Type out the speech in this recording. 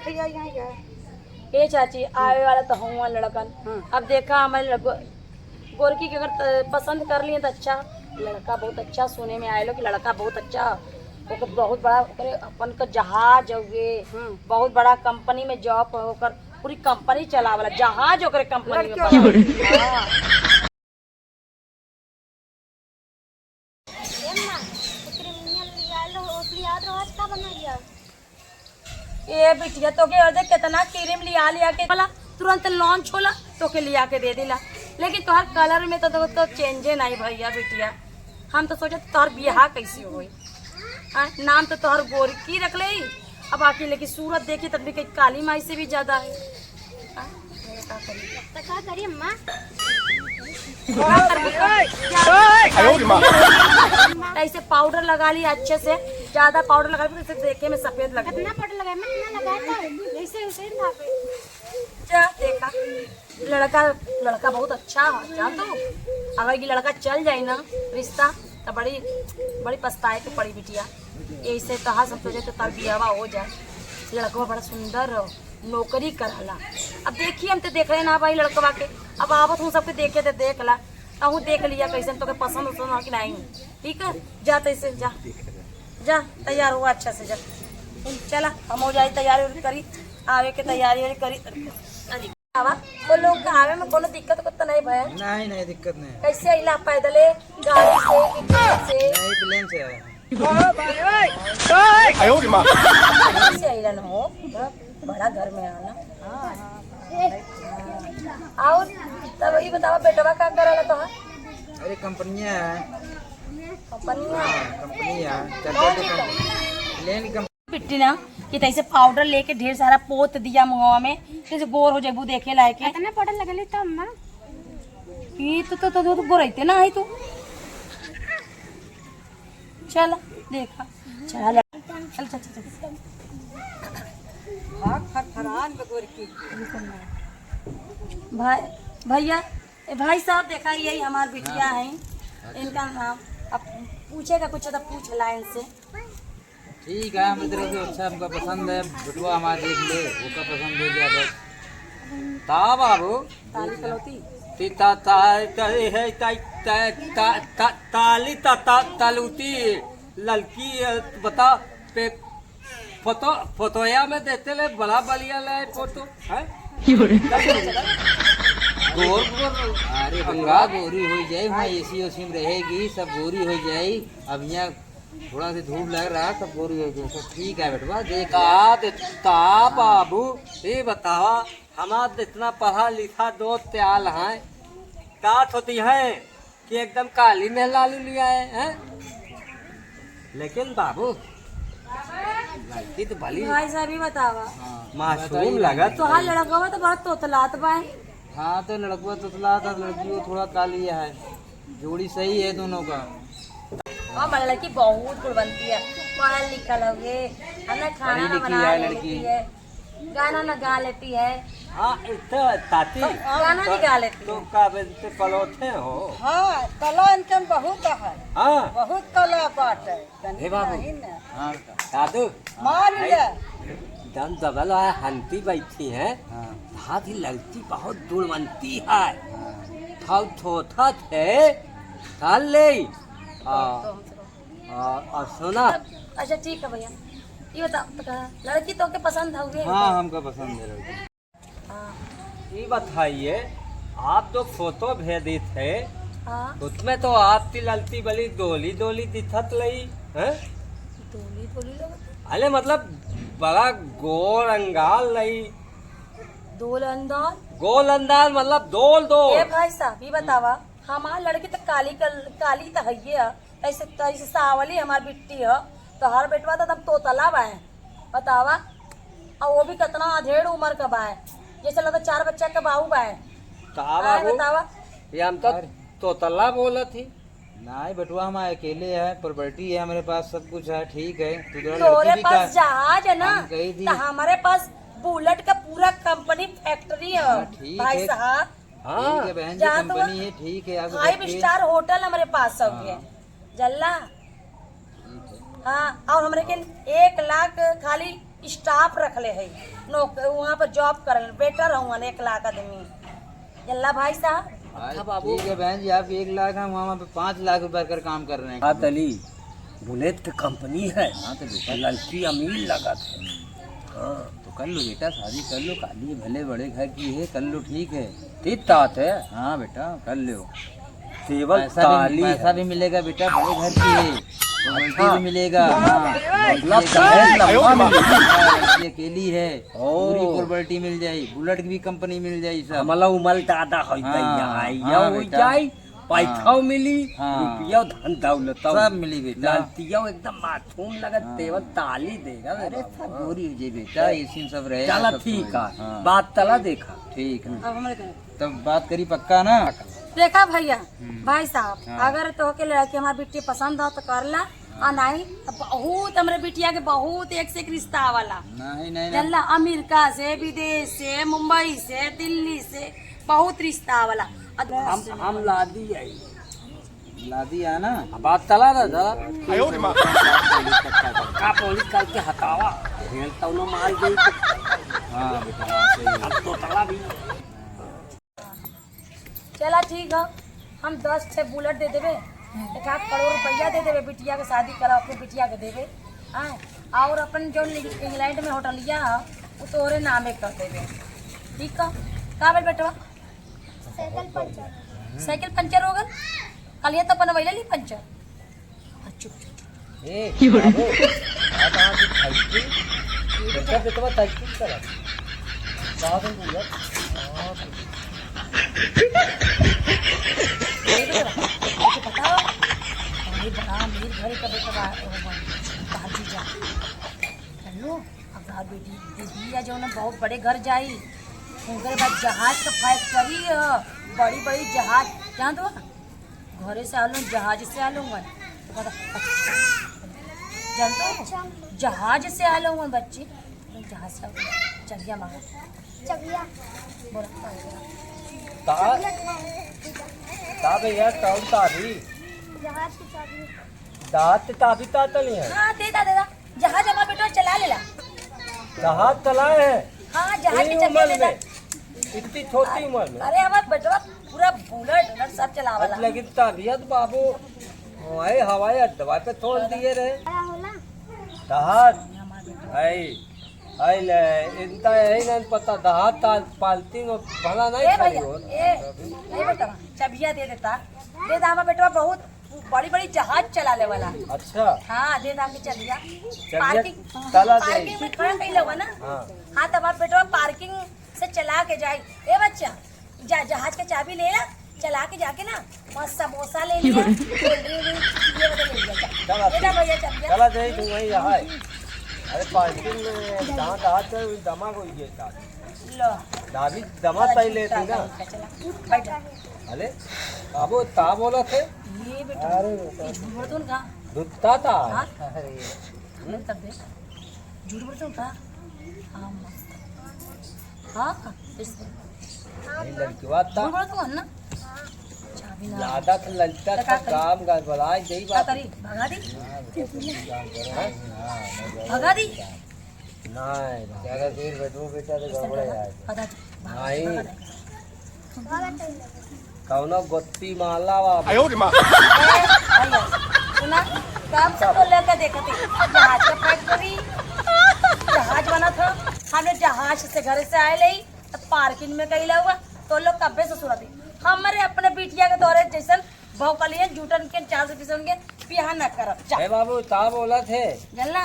भैया यहाँ गया। ए चाची आवे वाला तो हुआ लड़कन। अब देखा हमारे गोरकी के अगर पसंद कर लिए तो अच्छा, लड़का बहुत अच्छा सुने में आये कि लड़का बहुत अच्छा, ओकर बहुत बड़ा ओकरे अपन का जहाज हुए, बहुत बड़ा कंपनी में जॉब होकर पूरी कंपनी चलावला, जहाज ओकरे कंपनी में। ये बिटिया तो के दे कितना क्रीम लिया के बोला तुरंत लॉन्च होला तो के लिया के दे दिला, लेकिन तोहर कलर में तो चेंजे नहीं भैया बिटिया। हम तो सोचे तोहर बियाह कैसे होई, नाम तो तोहर गोरकी रख ले, अब आके लेकिन सूरत देखी तब भी कहीं काली माई से भी ज्यादा है। क्या करिए अम्मा? ऐसे पाउडर लगा लिया अच्छे से, ज्यादा पाउडर लगा लिया तो देखे में सफेद लगे। कितना पाउडर लगाया? मैं कितना लगाया था, ऐसे ऐसे था क्या देखा लड़का बहुत अच्छा है जान। तो अगर ये लड़का चल जाए ना रिश्ता तो बड़ी बड़ी पछताए के पड़ी बिटिया। ऐसे कहा सब सोचे तो तब बियाह हो जाए। लड़का बड़ा सुंदर हो, नौकरी करला। अब देखिए हम तो देख रहे ना भाई लड़कवा के, अब आवत हूँ सबके देखे तो देख ला, अहूँ देख लिया कैसे तो पसंद उसन हो कि नहीं। ठीक है जा तैसे जा जा तैयार हुआ अच्छा से जा, चला हम हो जाए तैयारी करी, आवे के तैयारी करी। वो लोग का आवे में कोनो दिक्कत को तो नहीं भय? नहीं दिक्कत नहीं। कैसे आइला पैदले गाड़ी से नहीं प्लेन से आया। कैसे आइला न हो बड़ा घर में आना। और तब ये बतावा बेटवा का करला तो? अरे कंपनियां है, कंपनियां प्लेन पिट्टी ना कि तैसे पाउडर लेके ढेर सारा पोत दिया मुंहवा में, जैसे गोर हो जाबू देखे लायक। कितना पाउडर लगले तो अम्मा? ये तो गोरैते ना है तू। चल देखा चल चल चल चल भाई भैया भाई साहब देखा यही हमार बिटिया है, इनका नाम अब पूछेगा कुछ तो पूछ ला इनसे। ठीक है, हम तरफ से अच्छा हमका पसंद है, बुटवा हमारा देख ले, उसका पसंद हो गया बस। ता बाबू ताली कलौती ता ता है ताली तालूती लड़की बता पे फोटोया में देते ले बड़ा बलिया ले फोटो है गोर अरे गंगा गोरी हो जाए, वहाँ एसी ओसी में रहेगी सब गोरी हो जाए। अब यहाँ थोड़ा सी धूप लग रहा है सब गोरी हो जाए, सब ठीक है बेटवा। देखा बाबू ये बतावा हमारा इतना पढ़ा लिखा दो त्याल है तात होती है कि एकदम काली में लालू लिया है? लेकिन बाबू लड़की तो भली भाई साहब ही बतावा मासूम लगा तो हाँ लड़का तो बड़ा तोतलात बा। हाँ तो लड़का तोतला था, लड़की को थोड़ा काली है, जोड़ी सही है दोनों का। हाँ बड़ा लड़की बहुत गुणवंती है, पढ़ल लिखल हो गए, हमें खाना ना बना लेती है, गाना ना गा लेती है। हाँ ताती गाना नहीं गा लेती तो का बेचते पलोथे हो? हाँ कला इनके बहुत है, हाँ बहुत कला बात है। हे बाबू हाँ दादू मान ले दम दबल है, हंती बैठी है ही लड़की बहुत गुणवंती है, छोटा थे ले और सुना। अच्छा ठीक है भैया ये बताओ लड़की तो के पसंद होगी? हाँ हमको पसंद है लड़की। ये बताइए आप जो फोटो भेजे थे उसमें तो आपकी ललती बली दोली दोली दिखत लई है? दोली दोली अरे मतलब बड़ा गोल अंगाल लई। दोल अंदाज गोल अंदाज मतलब दोल दो। ए भाई साहब ये बतावा हमार लड़की तो काली तो है, ऐसे सावली हमार बिट्टी है, तो हर बेटवा तो तब तोतला बा है बतावा, और वो भी कितना अधेड़ उम्र का बा है, जैसे लगता 4 बच्चा का बाहू बा है। बतावा ये हम तो तोतला बोला थी। नहीं बेटुआ हम अकेले है, प्रॉपर्टी है हमारे पास, सब कुछ है ठीक है। तोरे पास जहाज है ना, तो हमारे पास बुलेट का पूरा कंपनी फैक्ट्री है भाई साहब। ठीक है बहन जी, कंपनी है ठीक है। 5 स्टार होटल हमारे पास सब है जल्ला। हाँ और हमारे के 1 लाख खाली स्टाफ रख ले है नौकर वहाँ पर जॉब कर बेटर हूँ 1 लाख आदमी जल्ला भाई साहब। ठीक है बहन जी, आप 1 लाख हम वहाँ पे 5 लाख रुपए कर काम कर रहे हैं। बात अली बुलेट की कंपनी है। हाँ तो बेटा लड़की अमीर लगा था। हाँ तो कर लो बेटा, शादी कर लो, काली भले बड़े घर की है, कर लो, ठीक है। ठीक तात है। हाँ बेटा कर लो, केवल पैसा ताली पैसा भी मिलेगा बेटा, बड़े घर की है, रोटी भी मिलेगा। हाँ मतलब दहेज लंबा मिलेगी। लड़की अकेली है, ओ। पूरी प्रॉपर्टी मिल जाई, बुलेट की भी कंपनी मिल जाई सब। हमला उमल ज्यादा हो हाँ, या हाँ हो बेटा। जाए पैसा मिली हाँ। रुपया धन दौलत सब मिली बेटा। लड़तिया एकदम माथून लगा केवल ताली देगा। अरे सब गोरी हो जाए बेटा, इसी सब रहेगा। चला सब ठीक समझ। है हाँ, बात तला देखा। ठीक है, अब हमारे कहे तब बात करी पक्का ना। देखा भैया भाई साहब हाँ। अगर तो के लड़की हमारी बेटी पसंद हो तो कर ला आ नहीं तो बहुत हमारे बिटिया के बहुत एक से एक रिश्ता वाला नहीं नहीं नहीं। जल्ला अमेरिका से विदेश से मुंबई से दिल्ली से बहुत रिश्ता वाला हम लादी आई लादी है ना। बात तला ना जरा का पुलिस करके हटावा रेल तो न मार गई हाँ बेटा हाँ, सही है। अब तो तला भी चला ठीक है हम 10 ठे बुलेट दे देवे 1 करोड़ रुपया दे देवे बिटिया के शादी करा अपने बिटिया के देवे हाँ और अपन जो इंग्लैंड में होटल लिया है वो तोरे नामे कर देवे ठीक है का बेल बेटवा साइकिल पंचर हो गल कल ये तो अपन वही ली पंचर चुप चुप ए बाबू आप आ के खाइए बेटा बेटा साइकिल चला साहब बोला बताओ अरे बड़ा अमीर घर का बेटा बाजी जा हेलो अब रात बेटी दीदी जो ना बहुत बड़े घर जाई उनके बाद जहाज का फैक्ट्री बड़ी बड़ी जहाज जान दो घरे से आलू जहाज से आलूंगा तो अच्छा जानते हो जहाज से आलूंगा बच्चे जहाज से चलिया मांगा चबिया बोला ता भैया टाउन ताभी जहाज की चाबी दात ताभी तातली है हाँ दे दा जहाज हमारा बेटा चला लेला जहाज चलाए हैं हाँ जहाज की इतनी चबिया उम्र ले दा में इतनी छोटी उम्र में अरे हमारा बेटा पूरा बुलेट सब चलावाला लेकिन तबीयत बाबू वही हवाई अड्डा पे छोड़ दिए रहे बड़ा होला दहात आई ले इनका यही नहीं पता दहात पालती में भला नहीं ए खड़ी भैया हो नहीं बेटा चबिया दे देता दे दा हमारा बेटा बहुत बड़ी बड़ी जहाज चलाने वाला अच्छा हाँ दे दा हमने चबिया चबिया तला दे पार्किंग में खड़ा कहीं लोग ना हाँ हाँ तब आप बेटा पार्किंग से चला के जाए ए बच्चा जहाज का चाबी ले ला चला के जाके ना वहाँ समोसा ले लिया कोल्ड ड्रिंक ये बदल ले लिया चला बेटा भैया चबिया चला दे तू वही यहाँ अरे पार्किंग में जहाँ दहात है वही दमा को ये लो दादी दमा सही लेती ना चला बैठा अरे बाबू ता बोला थे ये बेटा अरे ये झूठ बोल दूँ का दुखता था हाँ अरे तब दे झूठ बोल दूँ का हाँ मस्त हाँ ये लड़की बात था झूठ बोल दूँ ना चाबी ना ज्यादा तो ललता था काम का भलाई यही क्या बात करी भगा दी है। भगा दी नहीं ज्यादा देर बैठो बेटा तो गड़बड़ है पता नहीं कौनो गोत्ती माला बाबू सुना काम से तो लेकर देखते जहाज का फैक्ट्री जहाज बना था हमने जहाज से घर से आए ले तो पार्किंग में कहीं हुआ तो लोग कब्बे से सुरती हमारे अपने बिटिया के दौरे जैसन भौकलिए जूटन के 400 के बियाह न करब जा बाबू ता बोला थे जलना